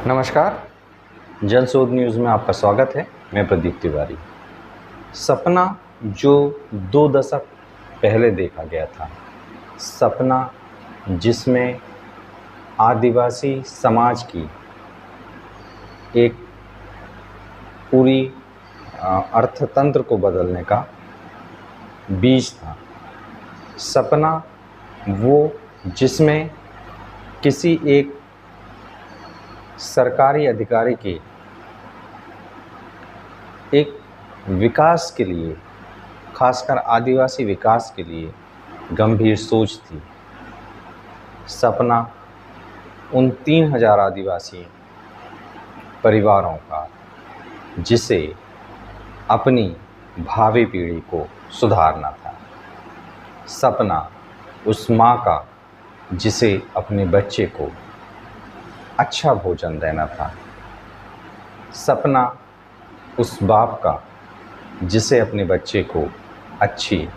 नमस्कार। जनशोध न्यूज़ में आपका स्वागत है। मैं प्रदीप तिवारी। सपना जो 2 दशक पहले देखा गया था, सपना जिसमें आदिवासी समाज की एक पूरी अर्थतंत्र को बदलने का बीज था। सपना वो जिसमें किसी एक सरकारी अधिकारी के एक विकास के लिए, खासकर आदिवासी विकास के लिए गंभीर सोच थी। सपना उन 3000 आदिवासी परिवारों का जिसे अपनी भावी पीढ़ी को सुधारना था। सपना उस माँ का जिसे अपने बच्चे को अच्छा भोजन देना था। सपना उस बाप का जिसे अपने बच्चे को अच्छी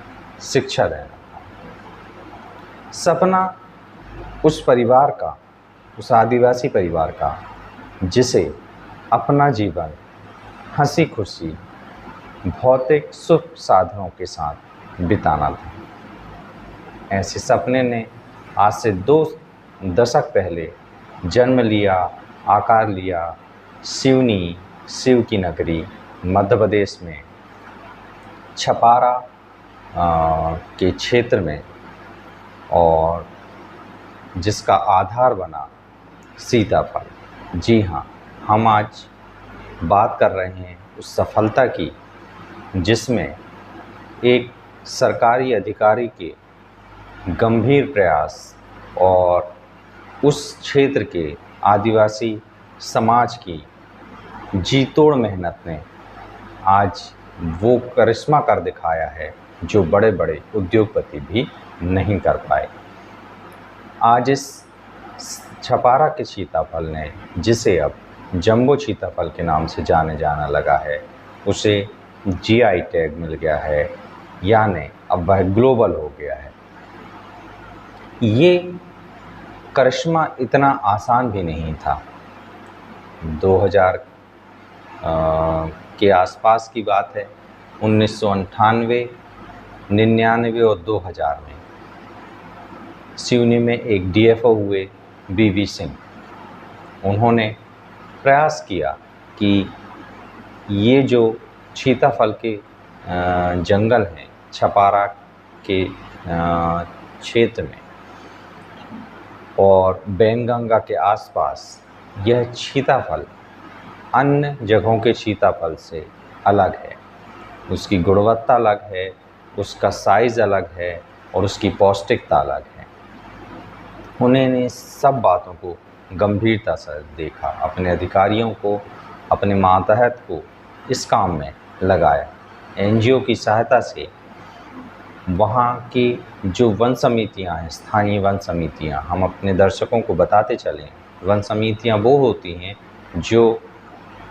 शिक्षा देना था। सपना उस परिवार का, उस आदिवासी परिवार का जिसे अपना जीवन हंसी खुशी भौतिक सुख साधनों के साथ बिताना था। ऐसे सपने ने आज से 2 दशक पहले जन्म लिया, आकार लिया सिवनी, शिव की नगरी मध्य प्रदेश में छपारा के क्षेत्र में, और जिसका आधार बना सीताफल। जी हाँ, हम आज बात कर रहे हैं उस सफलता की जिसमें एक सरकारी अधिकारी के गंभीर प्रयास और उस क्षेत्र के आदिवासी समाज की जी तोड़ मेहनत ने आज वो करिश्मा कर दिखाया है जो बड़े बड़े उद्योगपति भी नहीं कर पाए। आज इस छपारा के सीताफल ने, जिसे अब जंबो सीताफल के नाम से जाना लगा है, उसे जीआई टैग मिल गया है, यानी अब वह ग्लोबल हो गया है। ये करिश्मा इतना आसान भी नहीं था। 2000 के आसपास की बात है। 1998, 99 और 2000 में सिवनी में एक डीएफओ हुए बीवी सिंह। उन्होंने प्रयास किया कि ये जो सीताफल के जंगल हैं छपारा के क्षेत्र में और बैनगंगा के आसपास, यह सीताफल अन्य जगहों के सीताफल से अलग है। उसकी गुणवत्ता अलग है, उसका साइज़ अलग है और उसकी पौष्टिकता अलग है। उन्होंने सब बातों को गंभीरता से देखा, अपने अधिकारियों को, अपने मातहत को इस काम में लगाया। एनजीओ की सहायता से वहाँ की जो वन समितियाँ हैं, स्थानीय वन समितियाँ, हम अपने दर्शकों को बताते चलें, वन समितियाँ वो होती हैं जो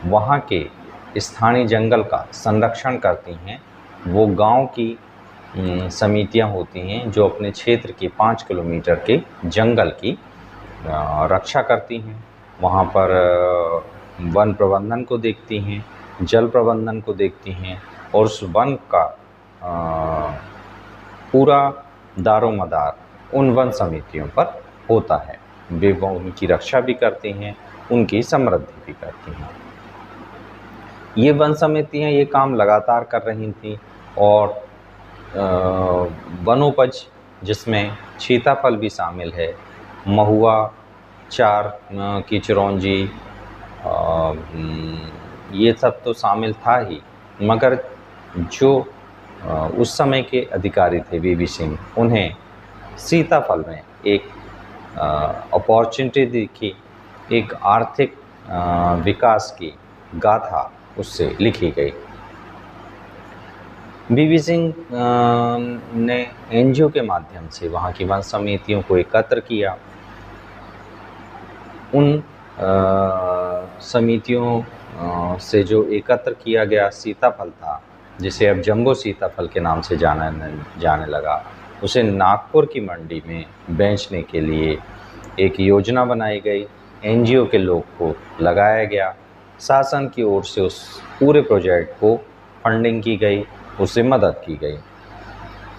वहाँ के स्थानीय जंगल का संरक्षण करती हैं। वो गांव की समितियाँ होती हैं जो अपने क्षेत्र के 5 किलोमीटर के जंगल की रक्षा करती हैं। वहाँ पर वन प्रबंधन को देखती हैं, जल प्रबंधन को देखती हैं और उस वन का पूरा दारोमदार उन वन समितियों पर होता है। वे उनकी रक्षा भी करती हैं, उनकी समृद्धि भी करती हैं। ये वन समितियाँ ये काम लगातार कर रही थीं और वनोपज जिसमें सीताफल भी शामिल है, महुआ, चार की चिरौंजी, ये सब तो शामिल था ही, मगर जो उस समय के अधिकारी थे बीबी सिंह, उन्हें सीताफल में एक अपॉर्चुनिटी दिखी, एक आर्थिक विकास की गाथा उससे लिखी गई। बीबी सिंह ने एनजीओ के माध्यम से वहाँ की वन समितियों को एकत्र किया। उन समितियों से जो एकत्र किया गया सीताफल था, जिसे अब जंबो सीताफल के नाम से जाने लगा, उसे नागपुर की मंडी में बेचने के लिए एक योजना बनाई गई एनजीओ के लोग को लगाया गया। शासन की ओर से उस पूरे प्रोजेक्ट को फंडिंग की गई, उसे मदद की गई।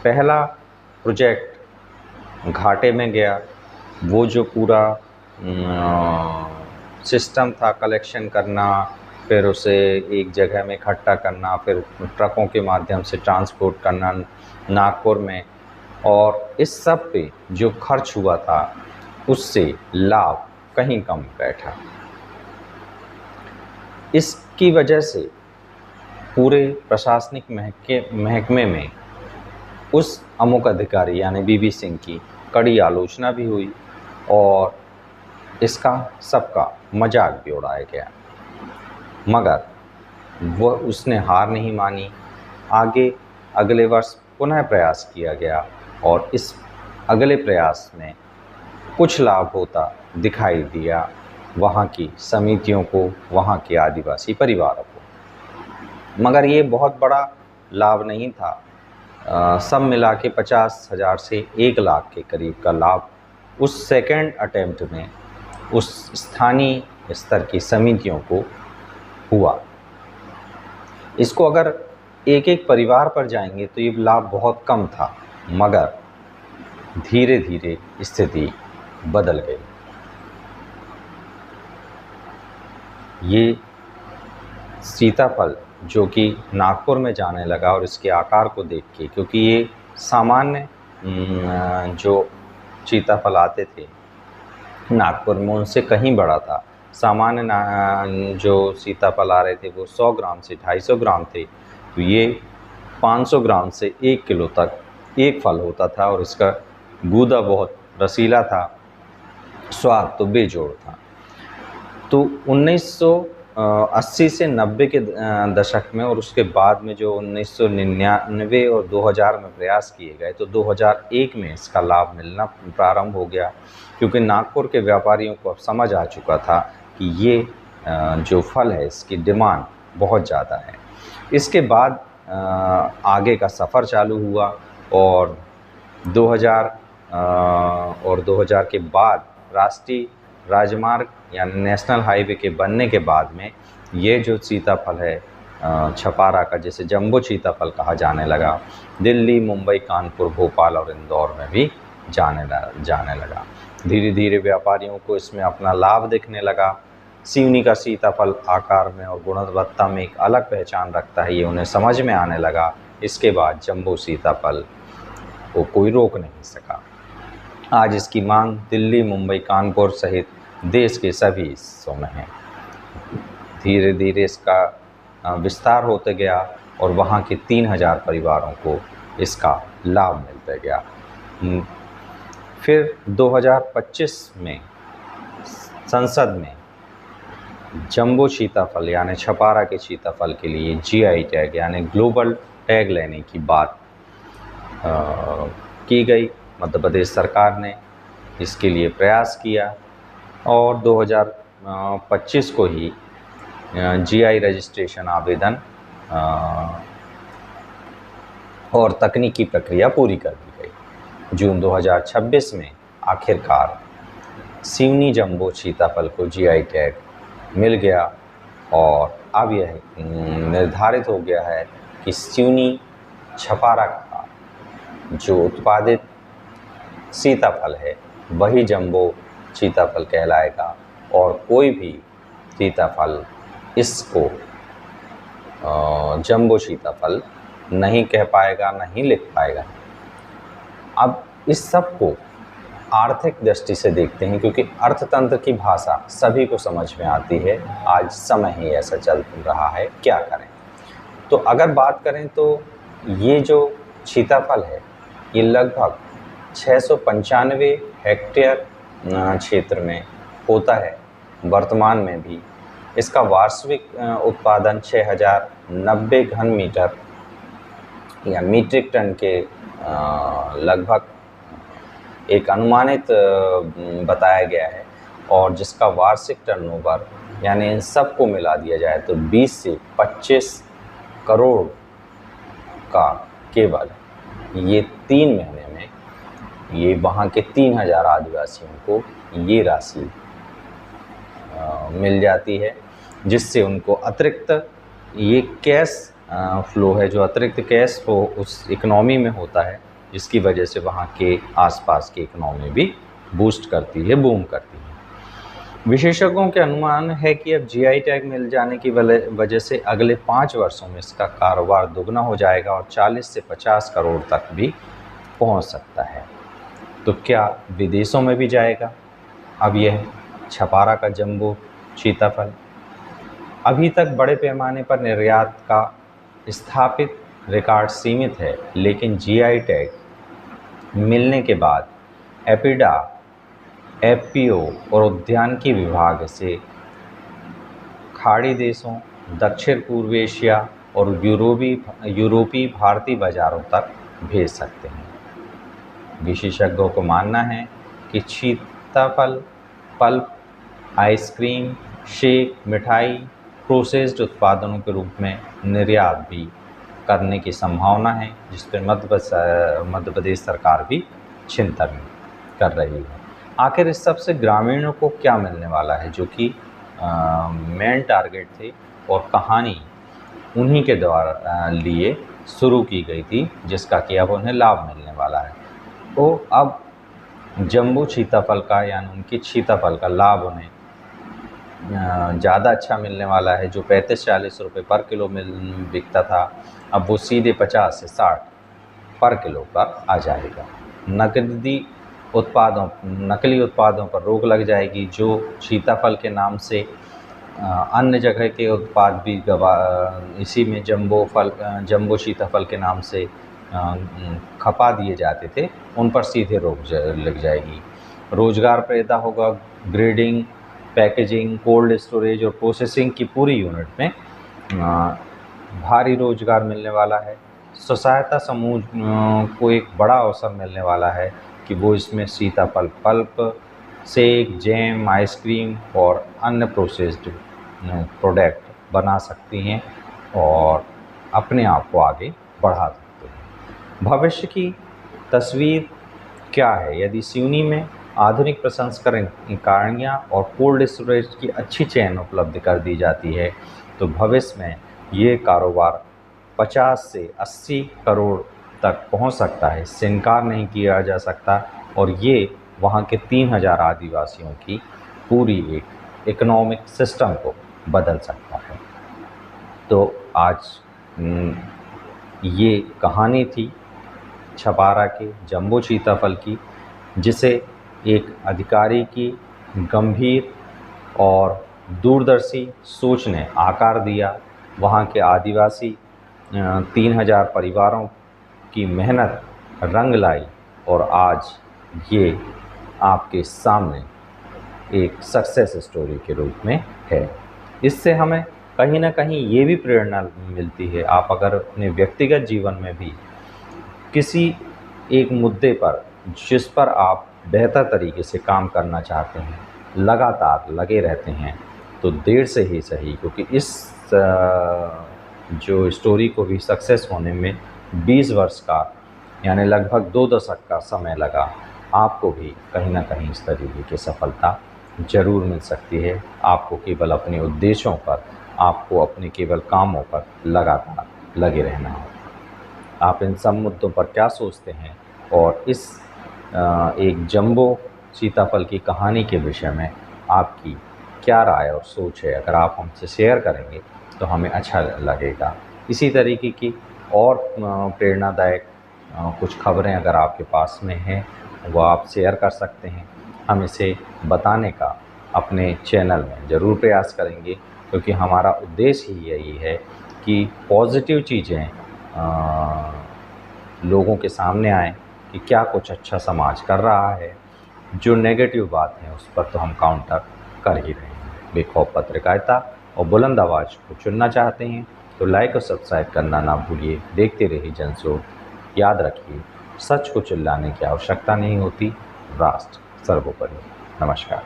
पहला प्रोजेक्ट घाटे में गया। वो जो पूरा सिस्टम था कलेक्शन करना, फिर उसे एक जगह में इकट्ठा करना, फिर ट्रकों के माध्यम से ट्रांसपोर्ट करना नागपुर में, और इस सब पे जो खर्च हुआ था उससे लाभ कहीं कम बैठा। इसकी वजह से पूरे प्रशासनिक महकमे में उस अमुक अधिकारी यानी बीबी सिंह की कड़ी आलोचना भी हुई और इसका सबका मजाक भी उड़ाया गया, मगर वह उसने हार नहीं मानी। आगे अगले वर्ष पुनः प्रयास किया गया और इस अगले प्रयास में कुछ लाभ होता दिखाई दिया वहाँ की समितियों को, वहाँ के आदिवासी परिवारों को, मगर ये बहुत बड़ा लाभ नहीं था। सब मिला के 50,000 से 1 लाख के करीब का लाभ उस सेकेंड अटेम्प्ट में उस स्थानीय स्तर की समितियों को हुआ। इसको अगर एक एक परिवार पर जाएंगे तो ये लाभ बहुत कम था, मगर धीरे धीरे स्थिति बदल गई। ये सीताफल जो कि नागपुर में जाने लगा और इसके आकार को देख के, क्योंकि ये सामान्य जो सीताफल आते थे नागपुर में उनसे कहीं बड़ा था। सामान्य जो सीताफल आ रहे थे वो 100 ग्राम से 250 ग्राम थे, तो ये 500 ग्राम से 1 किलो तक एक फल होता था और इसका गूदा बहुत रसीला था, स्वाद तो बेजोड़ था। तो 1980 से 90 के दशक में और उसके बाद में जो 1999 और 2000 में प्रयास किए गए, तो 2001 में इसका लाभ मिलना प्रारंभ हो गया, क्योंकि नागपुर के व्यापारियों को अब समझ आ चुका था कि ये जो फल है इसकी डिमांड बहुत ज़्यादा है। इसके बाद आगे का सफ़र चालू हुआ और 2000 के बाद राष्ट्रीय राजमार्ग यानी नेशनल हाईवे के बनने के बाद में ये जो सीताफल है छपारा का, जिसे जंबो सीताफल कहा जाने लगा, दिल्ली, मुंबई, कानपुर, भोपाल और इंदौर में भी जाने लगा। धीरे धीरे व्यापारियों को इसमें अपना लाभ दिखने लगा। सिवनी का सीताफल आकार में और गुणवत्ता में एक अलग पहचान रखता है, ये उन्हें समझ में आने लगा। इसके बाद जंबो सीताफल को कोई रोक नहीं सका। आज इसकी मांग दिल्ली, मुंबई, कानपुर सहित देश के सभी हिस्सों में है। धीरे धीरे इसका विस्तार होते गया और वहाँ के 3000 परिवारों को इसका लाभ मिलता गया। फिर 2025 में संसद में जंबो सीताफल यानी छपारा के सीताफल के लिए जीआई टैग यानी ग्लोबल टैग लेने की बात की गई। मध्य प्रदेश सरकार ने इसके लिए प्रयास किया और 2025 को ही जीआई रजिस्ट्रेशन आवेदन और तकनीकी प्रक्रिया पूरी कर दी गई। जून 2026 में आखिरकार सिवनी जंबो सीताफल को जीआई टैग मिल गया और अब यह निर्धारित हो गया है कि सिवनी छपारा का जो उत्पादित सीताफल है वही जंबो सीताफल कहलाएगा और कोई भी सीताफल इसको जंबो सीताफल नहीं कह पाएगा, नहीं लिख पाएगा। अब इस सब को आर्थिक दृष्टि से देखते हैं, क्योंकि अर्थतंत्र की भाषा सभी को समझ में आती है। आज समय ही ऐसा चल रहा है, क्या करें। तो अगर बात करें तो ये जो सीताफल है ये लगभग 695 हेक्टेयर क्षेत्र में होता है। वर्तमान में भी इसका वार्षिक उत्पादन 6090 घन मीटर या मीट्रिक टन के लगभग एक अनुमानित बताया गया है, और जिसका वार्षिक टर्नओवर यानी इन सबको मिला दिया जाए तो 20 से 25 करोड़ का केवल ये 3 महीने में ये वहाँ के 3000 आदिवासियों को ये राशि मिल जाती है, जिससे उनको अतिरिक्त ये कैश फ्लो है, जो अतिरिक्त कैश फ्लो उस इकनॉमी में होता है, जिसकी वजह से वहाँ के आसपास की इकनॉमी भी बूस्ट करती है, बूम करती है। विशेषज्ञों के अनुमान है कि अब जीआई टैग मिल जाने की वजह से अगले 5 वर्षों में इसका कारोबार दोगुना हो जाएगा और 40 से 50 करोड़ तक भी पहुंच सकता है। तो क्या विदेशों में भी जाएगा? अब यह छपारा का जंबो सीताफल अभी तक बड़े पैमाने पर निर्यात का स्थापित रिकॉर्ड सीमित है, लेकिन जीआई टैग मिलने के बाद एपिडा, एफपीओ और उद्यानिकी विभाग से खाड़ी देशों, दक्षिण पूर्व एशिया और यूरोपीय भारतीय बाज़ारों तक भेज सकते हैं। विशेषज्ञों को मानना है कि सीताफल पल्प, आइसक्रीम, शेक, मिठाई, प्रोसेस्ड उत्पादनों के रूप में निर्यात भी करने की संभावना है, जिस पर मध्य प्रदेश सरकार भी चिंतन कर रही है। आखिर इस सब से ग्रामीणों को क्या मिलने वाला है, जो कि मेन टारगेट थे और कहानी उन्हीं के द्वारा लिए शुरू की गई थी, जिसका कि अब उन्हें लाभ मिलने वाला है। तो अब जंबू सीताफल का यानी उनकी सीताफल का लाभ उन्हें ज़्यादा अच्छा मिलने वाला है। जो 35-40 रुपये पर किलो बिकता था, अब वो सीधे 50 से 60 पर किलो पर आ जाएगा। नकली उत्पादों पर रोक लग जाएगी। जो सीताफल के नाम से अन्य जगह के उत्पाद भी इसी में जंबो सीताफल के नाम से खपा दिए जाते थे, उन पर सीधे रोक लग जाएगी। रोज़गार पैदा होगा। ग्रेडिंग, पैकेजिंग, कोल्ड स्टोरेज और प्रोसेसिंग की पूरी यूनिट में भारी रोज़गार मिलने वाला है। स्वसहायता समूह को एक बड़ा अवसर मिलने वाला है कि वो इसमें सीताफल पल्प, शेक, जैम, आइसक्रीम और अन्य प्रोसेस्ड प्रोडक्ट बना सकती हैं और अपने आप को आगे बढ़ा सकते हैं। भविष्य की तस्वीर क्या है? यदि सिवनी में आधुनिक प्रसंस्करण इकाइयाँ और कोल्ड स्टोरेज की अच्छी चेन उपलब्ध कर दी जाती है, तो भविष्य में ये कारोबार 50 से 80 करोड़ तक पहुंच सकता है। इससे इनकार नहीं किया जा सकता और ये वहाँ के 3000 आदिवासियों की पूरी एक इकोनॉमिक सिस्टम को बदल सकता है। तो आज ये कहानी थी छपारा के जंबो सीताफल की, जिसे एक अधिकारी की गंभीर और दूरदर्शी सोच ने आकार दिया। वहाँ के आदिवासी 3000 परिवारों की मेहनत रंग लाई और आज ये आपके सामने एक सक्सेस स्टोरी के रूप में है। इससे हमें कहीं ना कहीं ये भी प्रेरणा मिलती है। आप अगर अपने व्यक्तिगत जीवन में भी किसी एक मुद्दे पर, जिस पर आप बेहतर तरीके से काम करना चाहते हैं, लगातार लगे रहते हैं, तो देर से ही सही, क्योंकि इस जो स्टोरी को भी सक्सेस होने में 20 वर्ष का यानी लगभग 2 दशक का समय लगा, आपको भी कहीं ना कहीं इस तरीके की सफलता ज़रूर मिल सकती है। आपको केवल अपने उद्देश्यों पर, आपको अपने केवल कामों पर लगातार लगे रहना है। आप इन सब मुद्दों पर क्या सोचते हैं और इस एक जंबो सीताफल की कहानी के विषय में आपकी क्या राय और सोच है? अगर आप हमसे शेयर करेंगे तो हमें अच्छा लगेगा। इसी तरीके की और प्रेरणादायक कुछ खबरें अगर आपके पास में हैं, वो आप शेयर कर सकते हैं। हम इसे बताने का अपने चैनल में ज़रूर प्रयास करेंगे, क्योंकि हमारा उद्देश्य ही यही है कि पॉजिटिव चीज़ें लोगों के सामने आएँ कि क्या कुछ अच्छा समाज कर रहा है। जो नेगेटिव बात है उस पर तो हम काउंटर कर ही रहे हैं। बेखौफ पत्रकारिता और बुलंद आवाज़ को चुनना चाहते हैं तो लाइक और सब्सक्राइब करना ना भूलिए। देखते रहिए जनसुर। याद रखिए, सच को चिल्लाने की आवश्यकता नहीं होती, राष्ट्र सर्वोपरि। नमस्कार।